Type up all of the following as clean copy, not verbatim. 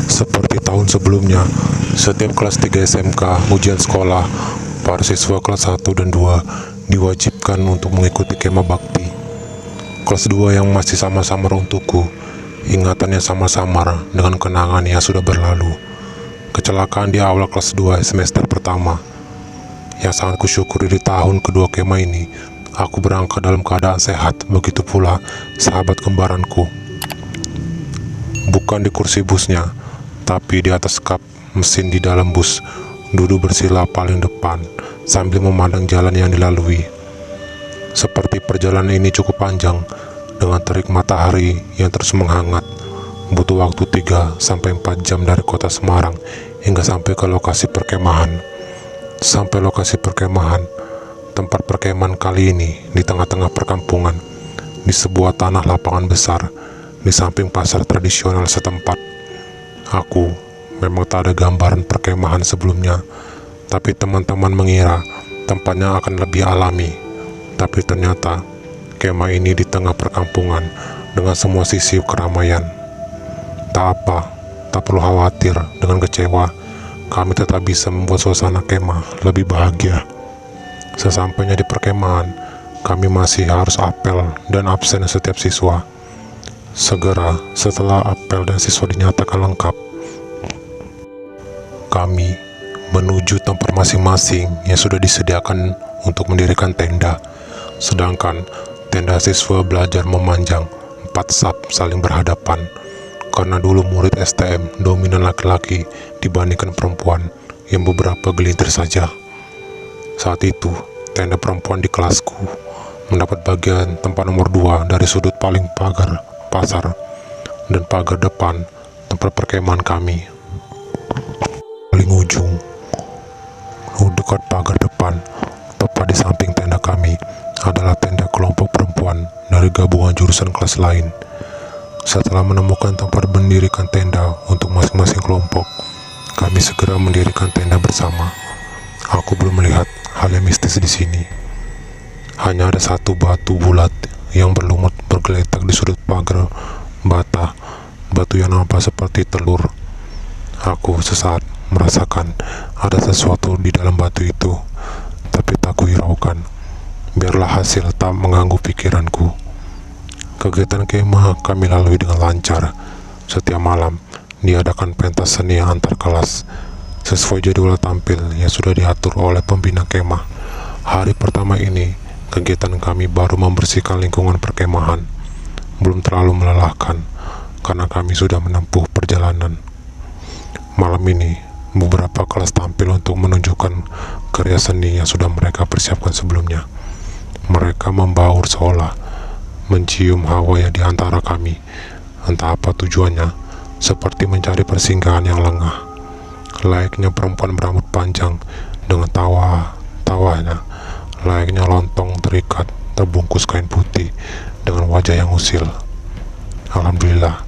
Seperti tahun sebelumnya, setiap kelas 3 SMK ujian sekolah, para siswa kelas 1 dan 2 diwajibkan untuk mengikuti kemah bakti. Kelas 2 yang masih sama-samar untukku, ingatannya samar-samar dengan kenangan yang sudah berlalu. Kecelakaan di awal kelas 2 semester pertama, yang sangat kusyukuri di tahun kedua kemah ini, aku berangkat dalam keadaan sehat, begitu pula sahabat kembaranku. Bukan di kursi busnya, tapi di atas kap mesin di dalam bus, duduk bersila paling depan, sambil memandang jalan yang dilalui. Seperti perjalanan ini cukup panjang, dengan terik matahari yang terus menghangat, butuh waktu 3-4 jam dari kota Semarang, hingga sampai ke lokasi perkemahan. Sampai lokasi perkemahan, tempat perkemahan kali ini di tengah-tengah perkampungan, di sebuah tanah lapangan besar, di samping pasar tradisional setempat. Aku memang tak ada gambaran perkemahan sebelumnya, tapi teman-teman mengira tempatnya akan lebih alami. Tapi ternyata kemah ini di tengah perkampungan dengan semua sisi keramaian. Tak apa, tak perlu khawatir dengan kecewa, kami tetap bisa membuat suasana kemah lebih bahagia. Sesampainya di perkemahan, kami masih harus apel dan absen setiap siswa. Segera setelah apel dan siswa dinyatakan lengkap, kami menuju tempat masing-masing yang sudah disediakan untuk mendirikan tenda. Sedangkan tenda siswa belajar memanjang 4 saf saling berhadapan, karena dulu murid STM dominan laki-laki dibandingkan perempuan yang beberapa gelintir saja. Saat itu, tenda perempuan di kelasku mendapat bagian tempat nomor 2 dari sudut paling pagar pasar dan pagar depan tempat perkemahan kami. Paling ujung, dekat pagar depan, tepat di samping tenda kami, adalah tenda kelompok perempuan dari gabungan jurusan kelas lain. Setelah menemukan tempat mendirikan tenda untuk masing-masing kelompok, kami segera mendirikan tenda bersama. Aku belum melihat hal yang mistis di sini. Hanya ada satu batu bulat yang berlumut bergeletak di sudut pagar bata, batu yang nampak seperti telur. Aku sesaat merasakan ada sesuatu di dalam batu itu, tapi tak kuhiraukan. Biarlah hasil tak mengganggu pikiranku. Kegiatan kemah kami lalui dengan lancar. Setiap malam diadakan pentas seni antar kelas sesuai jadwal tampil yang sudah diatur oleh pembina kemah. Hari pertama ini, kegiatan kami baru membersihkan lingkungan perkemahan. Belum terlalu melelahkan, karena kami sudah menempuh perjalanan. Malam ini, beberapa kelas tampil untuk menunjukkan karya seni yang sudah mereka persiapkan sebelumnya. Mereka membaur seolah mencium hawa yang di antara kami. Entah apa tujuannya, seperti mencari persinggahan yang lengah. Layaknya perempuan berambut panjang dengan tawanya, layaknya lontong terikat terbungkus kain putih dengan wajah yang usil. Alhamdulillah,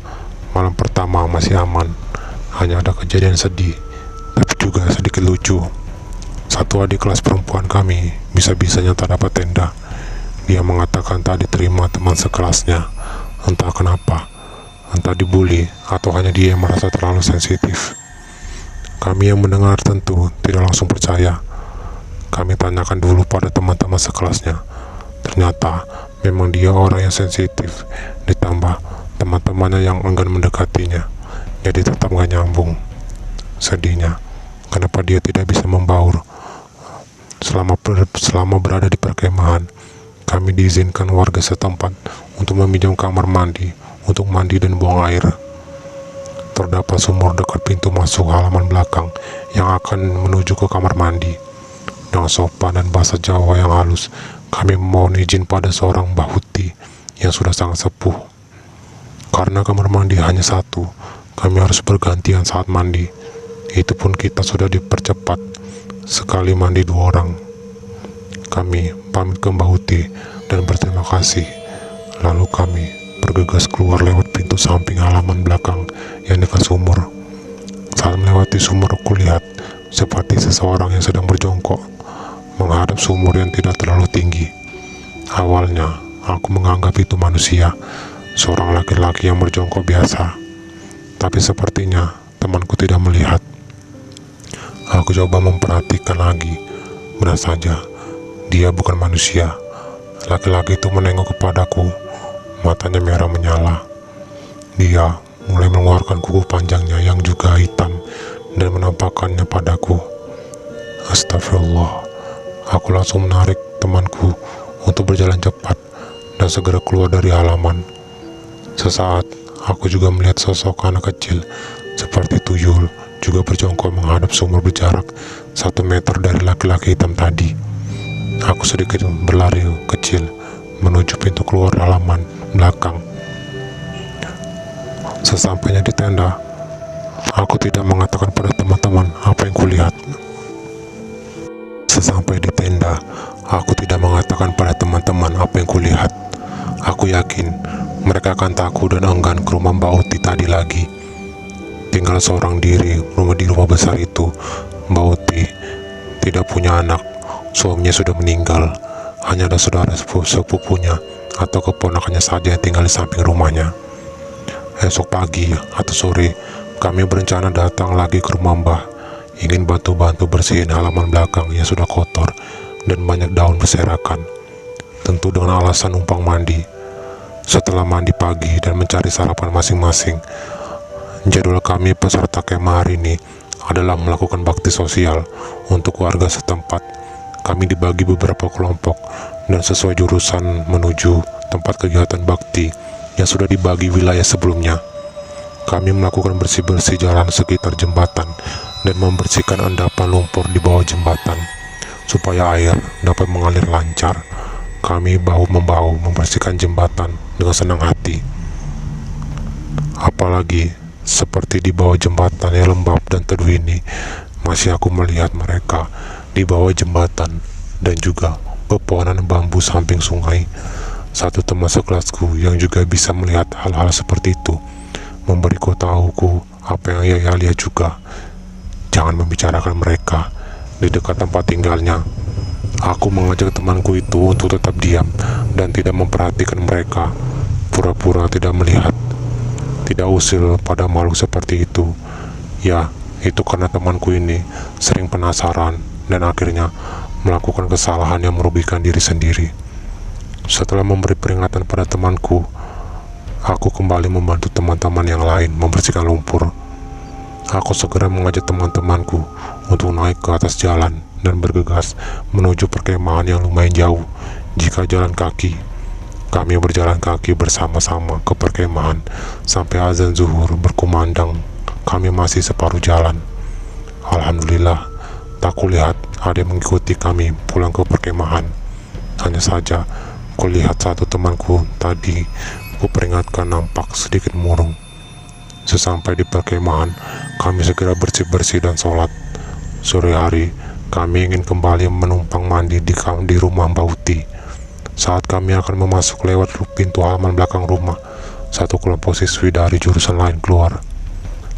malam pertama masih aman. Hanya ada kejadian sedih, tapi juga sedikit lucu. Satu adik kelas perempuan kami bisa-bisanya tak dapat tenda. Dia mengatakan tak diterima teman sekelasnya. Entah kenapa, entah dibully atau hanya dia yang merasa terlalu sensitif. Kami yang mendengar tentu tidak langsung percaya. Kami tanyakan dulu pada teman-teman sekelasnya. Ternyata memang dia orang yang sensitif, ditambah teman-temannya yang enggan mendekatinya. Jadi tetap gak nyambung. Sedihnya, kenapa dia tidak bisa membaur. Selama berada di perkemahan, kami diizinkan warga setempat untuk meminjam kamar mandi untuk mandi dan buang air. Terdapat sumur dekat pintu masuk halaman belakang yang akan menuju ke kamar mandi. Dengan sopan dan bahasa Jawa yang halus, kami memohon izin pada seorang Mbah Huti yang sudah sangat sepuh. Karena kamar mandi hanya satu, kami harus bergantian saat mandi. Itu pun kita sudah dipercepat, sekali mandi 2 orang. Kami pamit ke Mbah Huti dan berterima kasih. Lalu kami bergegas keluar lewat pintu samping halaman belakang yang dekat sumur. Saat melewati sumur, aku lihat seperti seseorang yang sedang berjongkok menghadap sumur yang tidak terlalu tinggi. Awalnya aku menganggap itu manusia, seorang laki-laki yang berjongkok biasa. Tapi sepertinya temanku tidak melihat. Aku coba memperhatikan lagi. Benar saja, dia bukan manusia. Laki-laki itu menengok kepadaku, matanya merah menyala. Dia mulai mengeluarkan kuku panjangnya yang juga hitam dan menampakkannya padaku. Astagfirullah, aku langsung menarik temanku untuk berjalan cepat dan segera keluar dari halaman. Sesaat, aku juga melihat sosok anak kecil seperti tuyul juga berjongkok menghadap sumur berjarak 1 meter dari laki-laki hitam tadi. Aku sedikit berlari kecil menuju pintu keluar halaman belakang. Sesampainya di tenda, aku tidak mengatakan pada teman-teman apa yang kulihat. Sesampai di tenda, aku tidak mengatakan pada teman-teman apa yang kulihat. Aku yakin mereka akan takut dan enggan ke rumah Mbak Uti tadi lagi. Tinggal seorang diri di rumah besar itu. Mbak Uti tidak punya anak, suaminya sudah meninggal. Hanya ada saudara sepupunya atau keponakannya saja yang tinggal di samping rumahnya. Esok pagi atau sore, kami berencana datang lagi ke rumah Mbah, ingin bantu-bantu bersihin halaman belakang yang sudah kotor dan banyak daun berserakan. Tentu dengan alasan numpang mandi. Setelah mandi pagi dan mencari sarapan masing-masing, jadwal kami peserta kemah hari ini adalah melakukan bakti sosial untuk warga setempat. Kami dibagi beberapa kelompok dan sesuai jurusan menuju tempat kegiatan bakti yang sudah dibagi wilayah sebelumnya. Kami melakukan bersih-bersih jalan sekitar jembatan dan membersihkan endapan lumpur di bawah jembatan supaya air dapat mengalir lancar. Kami bahu-membahu membersihkan jembatan dengan senang hati. Apalagi seperti di bawah jembatan yang lembab dan teduh ini, masih aku melihat mereka di bawah jembatan dan juga pepohonan bambu samping sungai. Satu teman sekelasku yang juga bisa melihat hal-hal seperti itu memberiku tahuku apa yang ia lihat juga. Jangan membicarakan mereka di dekat tempat tinggalnya. Aku mengajak temanku itu untuk tetap diam dan tidak memperhatikan mereka, pura-pura tidak melihat, tidak usil pada makhluk seperti itu. Ya, itu karena temanku ini sering penasaran dan akhirnya melakukan kesalahan yang merugikan diri sendiri. Setelah memberi peringatan pada temanku, aku kembali membantu teman-teman yang lain membersihkan lumpur. Aku segera mengajak teman-temanku untuk naik ke atas jalan dan bergegas menuju perkemahan yang lumayan jauh jika jalan kaki. Kami berjalan kaki bersama-sama ke perkemahan sampai azan zuhur berkumandang. Kami masih separuh jalan. Alhamdulillah, tak kulihat ada yang mengikuti kami pulang ke perkemahan. Hanya saja kulihat satu temanku tadi kuperingatkan nampak sedikit murung. Sesampai di perkemahan, kami segera bersih-bersih dan sholat. Sore hari, kami ingin kembali menumpang mandi di rumah Mbak Uti. Saat kami akan memasuk lewat pintu halaman belakang rumah, satu kelompok siswi dari jurusan lain keluar.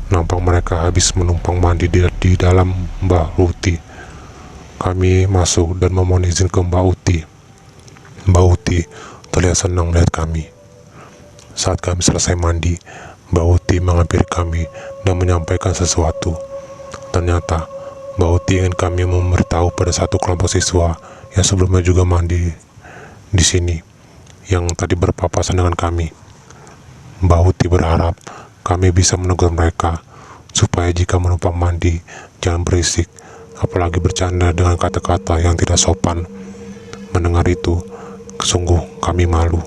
Nampak mereka habis menumpang mandi di dalam Mbak Uti. Kami masuk dan memohon izin ke Mbak Uti. Mbak Uti terlihat senang melihat kami. Saat kami selesai mandi, Mbak Uti menghampiri kami dan menyampaikan sesuatu. Ternyata Mbak Uti ingin kami memberitahu pada satu kelompok siswa yang sebelumnya juga mandi di sini, yang tadi berpapasan dengan kami. Mbak Uti berharap kami bisa menegur mereka supaya jika menumpang mandi jangan berisik, apalagi bercanda dengan kata-kata yang tidak sopan. Mendengar itu, sungguh kami malu.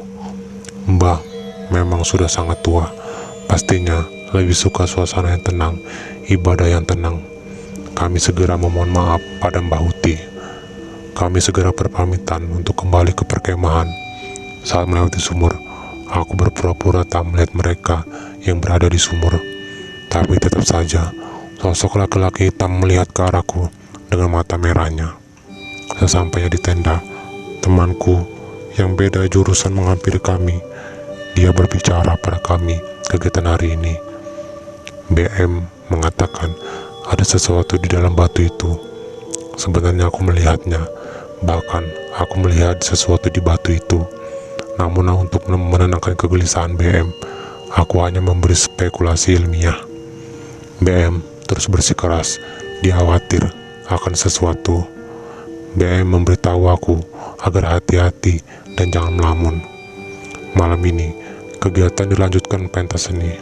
Mbah memang sudah sangat tua, pastinya lebih suka suasana yang tenang, ibadah yang tenang. Kami segera memohon maaf pada Mbah Uti. Kami segera berpamitan untuk kembali ke perkemahan. Saat melewati sumur, aku berpura-pura tak melihat mereka yang berada di sumur. Tapi tetap saja, sosok laki-laki hitam melihat ke arahku dengan mata merahnya. Sesampainya di tenda, temanku yang beda jurusan menghampiri kami. Dia berbicara pada kami kegiatan hari ini. BM mengatakan ada sesuatu di dalam batu itu. Sebenarnya aku melihatnya, bahkan aku melihat sesuatu di batu itu. Namun untuk menenangkan kegelisahan BM, aku hanya memberi spekulasi ilmiah. BM terus bersikeras, dia khawatir akan sesuatu. BM memberitahu aku agar hati-hati dan jangan melamun. Malam ini, kegiatan dilanjutkan pentas seni.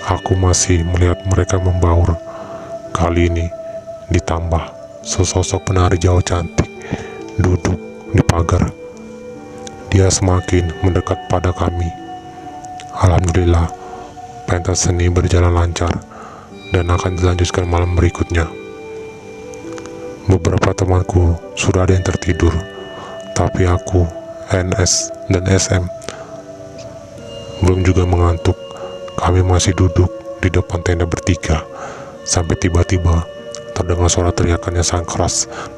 Aku masih melihat mereka membaur. Kali ini, ditambah sesosok penari Jawa cantik duduk di pagar. Dia semakin mendekat pada kami. Alhamdulillah, pentas seni berjalan lancar dan akan dilanjutkan malam berikutnya. Beberapa temanku sudah ada yang tertidur, tapi aku, NS, dan SM belum juga mengantuk. Kami masih duduk di depan tenda bertiga, sampai tiba-tiba terdengar suara teriakan yang sangat keras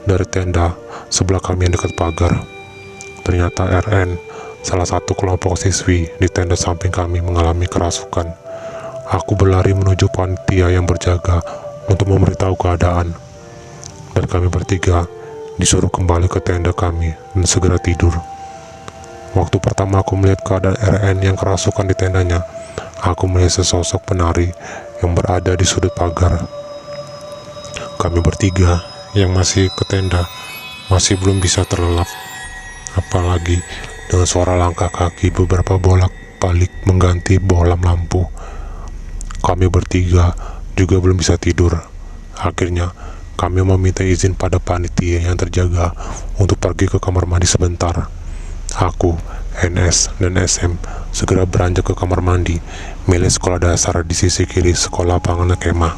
dari tenda sebelah kami yang dekat pagar. Ternyata RN, salah satu kelompok siswi di tenda samping kami, mengalami kerasukan. Aku berlari menuju panitia yang berjaga untuk memberitahu keadaan, dan kami bertiga disuruh kembali ke tenda kami dan segera tidur. Waktu pertama aku melihat keadaan RN yang kerasukan di tendanya, aku melihat sesosok penari yang berada di sudut pagar. Kami bertiga yang masih ke tenda masih belum bisa terlelap, apalagi dengan suara langkah kaki beberapa bolak-balik mengganti bohlam lampu. Kami bertiga juga belum bisa tidur. Akhirnya kami meminta izin pada panitia yang terjaga untuk pergi ke kamar mandi sebentar. Aku, NS, dan SM segera beranjak ke kamar mandi milik sekolah dasar di sisi kiri sekolah lapangan kemah.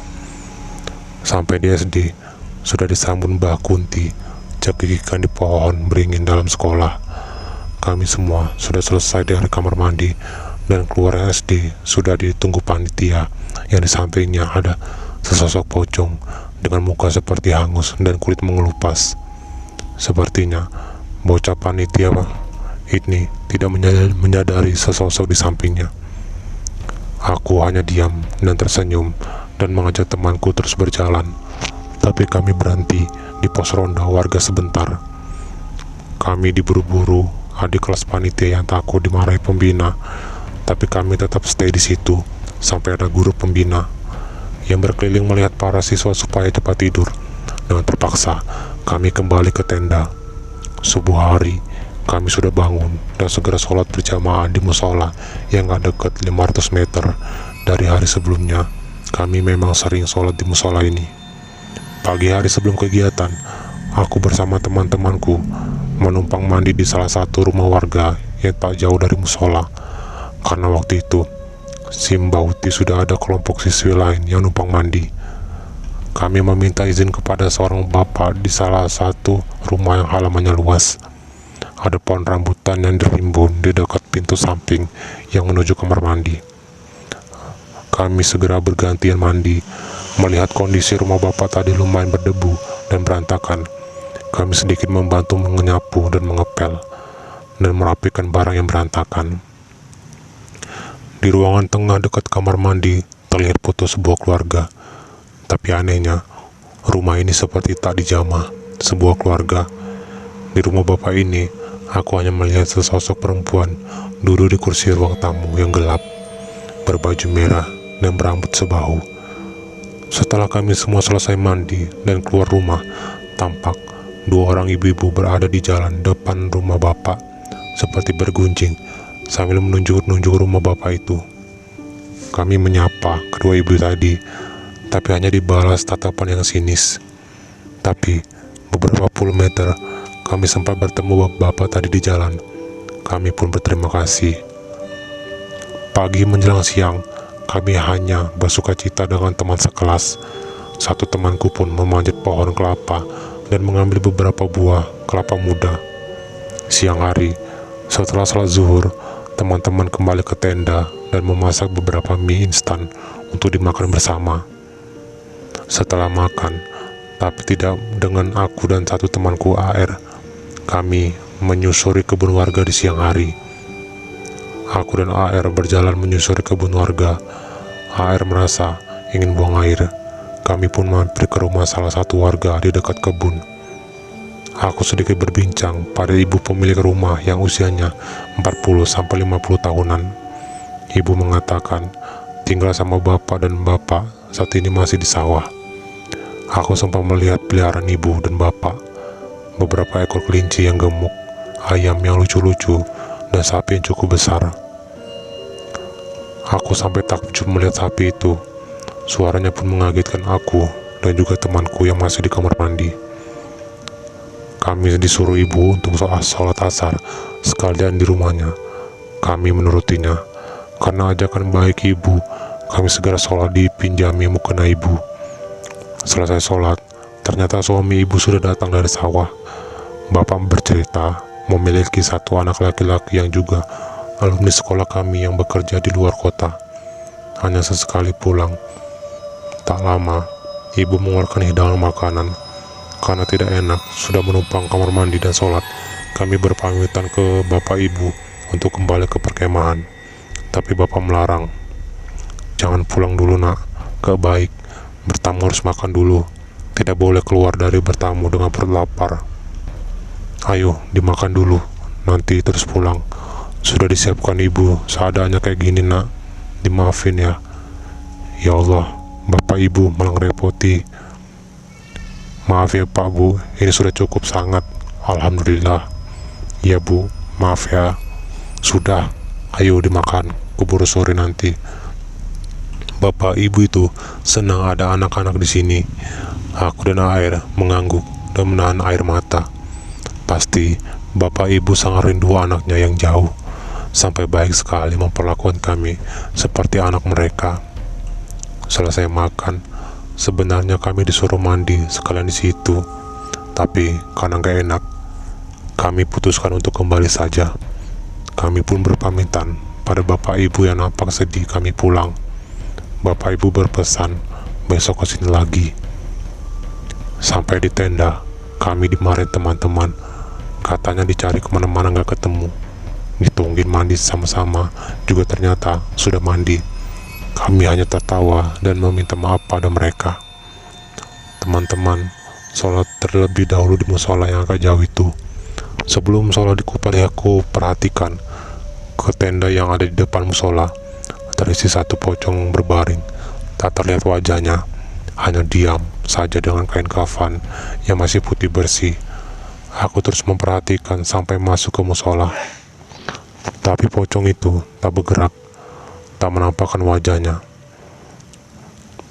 Sampai di SD, sudah disambut Mbah Kunti, cekikikan di pohon beringin dalam sekolah. Kami semua sudah selesai dari kamar mandi dan keluar SD. Sudah ditunggu panitia yang di sampingnya ada sesosok pocong dengan muka seperti hangus dan kulit mengelupas. Sepertinya bocah panitia ini tidak menyadari sesosok di sampingnya. Aku hanya diam dan tersenyum dan mengajak temanku terus berjalan. Tapi kami berhenti di pos ronda warga sebentar. Kami diburu-buru adik kelas panitia yang takut dimarahi pembina, tapi kami tetap stay di situ sampai ada guru pembina yang berkeliling melihat para siswa supaya cepat tidur. Dengan terpaksa, kami kembali ke tenda. Subuh hari, kami sudah bangun dan segera sholat berjamaah di musola yang gak dekat 500 meter dari hari sebelumnya. Kami memang sering sholat di musola ini. Pagi hari sebelum kegiatan, aku bersama teman-temanku menumpang mandi di salah satu rumah warga yang tak jauh dari musola. Karena waktu itu Simbauti sudah ada kelompok siswi lain yang numpang mandi. Kami meminta izin kepada seorang bapak di salah satu rumah yang halamannya luas. Ada pohon rambutan yang dirimbun di dekat pintu samping yang menuju kamar mandi. Kami segera bergantian mandi. Melihat kondisi rumah bapak tadi lumayan berdebu dan berantakan, kami sedikit membantu menyapu dan mengepel dan merapikan barang yang berantakan. Di ruangan tengah dekat kamar mandi terlihat foto sebuah keluarga. Tapi anehnya, rumah ini seperti tak dijamah sebuah keluarga. Di rumah bapak ini, aku hanya melihat sesosok perempuan duduk di kursi ruang tamu yang gelap, berbaju merah dan berambut sebahu. Setelah kami semua selesai mandi dan keluar rumah, tampak dua orang ibu-ibu berada di jalan depan rumah bapak, seperti bergunjing sambil menunjuk-nunjuk rumah bapak itu. Kami menyapa kedua ibu tadi, tapi hanya dibalas tatapan yang sinis. Tapi beberapa puluh meter, kami sempat bertemu bapak tadi di jalan. Kami pun berterima kasih. Pagi menjelang siang, kami hanya bersukacita dengan teman sekelas. Satu temanku pun memanjat pohon kelapa dan mengambil beberapa buah kelapa muda. Siang hari, setelah salat zuhur, teman-teman kembali ke tenda dan memasak beberapa mie instan untuk dimakan bersama. Setelah makan, tapi tidak dengan aku dan satu temanku AR, kami menyusuri kebun warga di siang hari. Aku dan AR berjalan menyusuri kebun warga. AR merasa ingin buang air. Kami pun mampir ke rumah salah satu warga di dekat kebun. Aku sedikit berbincang pada ibu pemilik rumah yang usianya 40-50 tahunan. Ibu mengatakan tinggal sama bapak dan bapak saat ini masih di sawah. Aku sempat melihat peliharaan ibu dan bapak, beberapa ekor kelinci yang gemuk, ayam yang lucu-lucu, dan sapi yang cukup besar. Aku sampai takjub melihat sapi itu. Suaranya pun mengagetkan aku dan juga temanku yang masih di kamar mandi. Kami disuruh ibu untuk sholat asar sekalian di rumahnya. Kami menurutinya. Karena ajakan baik ibu, kami segera sholat dipinjami mukena ibu. Selesai sholat, ternyata suami ibu sudah datang dari sawah. Bapak bercerita memiliki satu anak laki-laki yang juga alumni sekolah kami yang bekerja di luar kota. Hanya sesekali pulang. Tak lama, ibu mengeluarkan hidangan makanan. Karena tidak enak, sudah menumpang kamar mandi dan sholat, kami berpamitan ke bapak ibu untuk kembali ke perkemahan. Tapi bapak melarang. Jangan pulang dulu nak, gak baik. Bertamu harus makan dulu. Tidak boleh keluar dari bertamu dengan perut lapar. Ayo dimakan dulu, nanti terus pulang. Sudah disiapkan ibu, seadanya kayak gini nak. Dimaafin ya. Ya Allah, bapak ibu malah ngerepoti. Maaf ya pak bu, ini sudah cukup sangat. Alhamdulillah. Ya bu, maaf ya. Sudah, ayo dimakan, keburu sore nanti. Bapak ibu itu senang ada anak-anak di sini. Aku dan Air mengangguk dan menahan air mata. Pasti bapak ibu sangat rindu anaknya yang jauh. Sampai baik sekali memperlakukan kami seperti anak mereka. Selesai makan, sebenarnya kami disuruh mandi sekalian di situ. Tapi karena gak enak, kami putuskan untuk kembali saja. Kami pun berpamitan pada bapak ibu yang nampak sedih kami pulang. Bapak ibu berpesan besok kesini lagi. Sampai di tenda, kami dimarahin teman-teman. Katanya dicari kemana-mana gak ketemu. Ditungguin mandi sama-sama, juga ternyata sudah mandi. Kami hanya tertawa dan meminta maaf pada mereka. Teman-teman, sholat terlebih dahulu di musola yang agak jauh itu. Sebelum sholat di Kupali, aku perhatikan ke tenda yang ada di depan musola. Terisi satu pocong berbaring, tak terlihat wajahnya, hanya diam saja dengan kain kafan yang masih putih bersih. Aku terus memperhatikan sampai masuk ke musola. Tapi pocong itu tak bergerak, tak menampakkan wajahnya.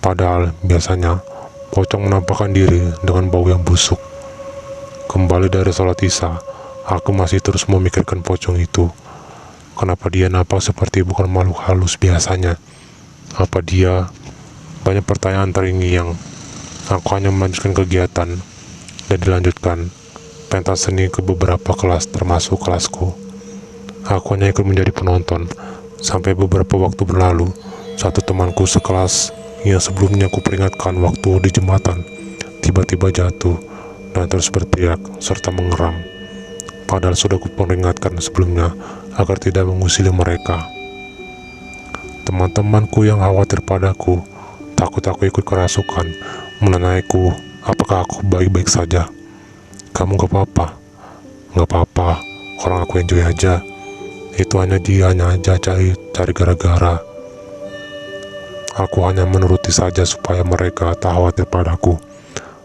Padahal biasanya pocong menampakkan diri dengan bau yang busuk. Kembali dari sholat isya, aku masih terus memikirkan pocong itu. Kenapa dia nampak seperti bukan makhluk halus biasanya? Apa dia? Banyak pertanyaan terngiang. Aku hanya melanjutkan kegiatan dan dilanjutkan pentas seni ke beberapa kelas termasuk kelasku. Aku hanya ikut menjadi penonton. Sampai beberapa waktu berlalu, satu temanku sekelas yang sebelumnya aku peringatkan waktu di jembatan tiba-tiba jatuh dan terus berteriak serta mengeram. Padahal sudah kuperingatkan sebelumnya agar tidak mengusili mereka. Teman-temanku yang khawatir padaku, takut aku ikut kerasukan, menanyaiku apakah aku baik-baik saja. Kamu gak apa-apa? Gak apa-apa, orang aku enjoy aja. Itu hanya dia aja cari gara-gara. Aku hanya menuruti saja supaya mereka tak khawatir padaku.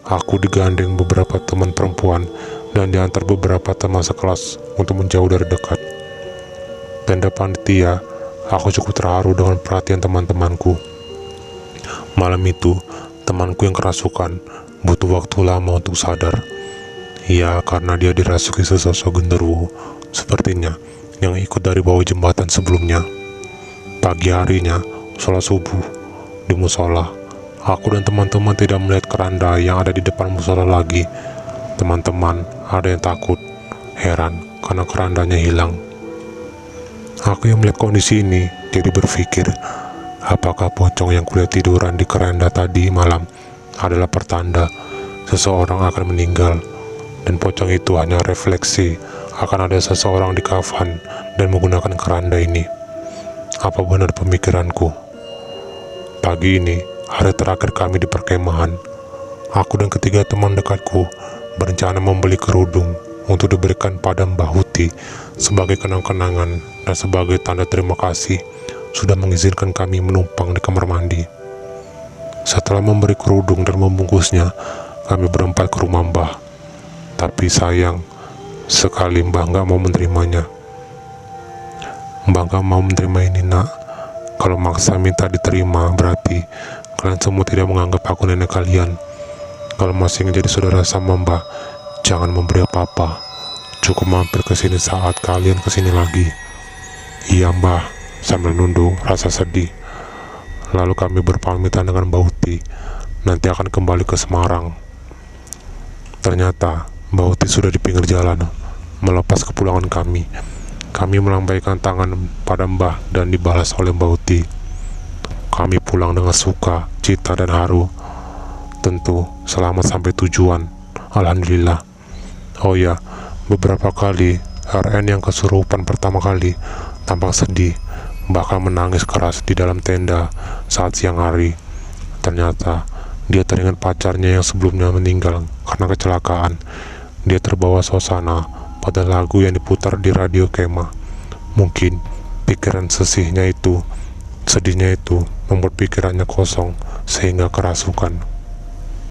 Aku digandeng beberapa teman perempuan dan diantar beberapa teman sekelas untuk menjauh dari dekat. Tenda panitia, aku cukup terharu dengan perhatian teman-temanku. Malam itu, temanku yang kerasukan butuh waktu lama untuk sadar. Ya, karena dia dirasuki sesosok genderuwo, sepertinya, yang ikut dari bawah jembatan sebelumnya. Pagi harinya, sholat subuh di musola. Aku dan teman-teman tidak melihat keranda yang ada di depan musola lagi. Teman-teman ada yang takut, heran karena kerandanya hilang. Aku yang melihat kondisi ini jadi berpikir, apakah pocong yang kulihat tiduran di keranda tadi malam adalah pertanda seseorang akan meninggal, dan pocong itu hanya refleksi akan ada seseorang di kafan dan menggunakan keranda ini. Apa benar pemikiranku? Pagi ini, hari terakhir kami di perkemahan. Aku dan ketiga teman dekatku berencana membeli kerudung untuk diberikan pada Mbah Huti sebagai kenang-kenangan dan sebagai tanda terima kasih sudah mengizinkan kami menumpang di kamar mandi. Setelah memberi kerudung dan membungkusnya, kami berempat ke rumah Mbah. Tapi sayang sekali Mbah nggak mau menerimanya. Mbah nggak mau menerima ini nak. Kalau maksa minta diterima, berarti kalian semua tidak menganggap aku nenek kalian. Kalau masih ingin jadi saudara sama Mbah, jangan memberi apa-apa. Cukup mampir ke sini saat kalian kesini lagi. Iya Mbah, sambil nunduk rasa sedih. Lalu kami berpamitan dengan Mbah Uti, nanti akan kembali ke Semarang. Ternyata Mbah Uti sudah di pinggir jalan, melepas kepulangan kami. Kami melambaikan tangan pada Mbah dan dibalas oleh Mbah Uti. Kami pulang dengan suka, cita dan haru. Tentu selamat sampai tujuan, alhamdulillah. Oh ya, beberapa kali RN yang kesurupan pertama kali tampak sedih, bahkan menangis keras di dalam tenda saat siang hari. Ternyata dia teringat pacarnya yang sebelumnya meninggal karena kecelakaan. Dia terbawa suasana pada lagu yang diputar di radio kemah. Mungkin pikiran sedihnya itu membuat pikirannya kosong sehingga kerasukan.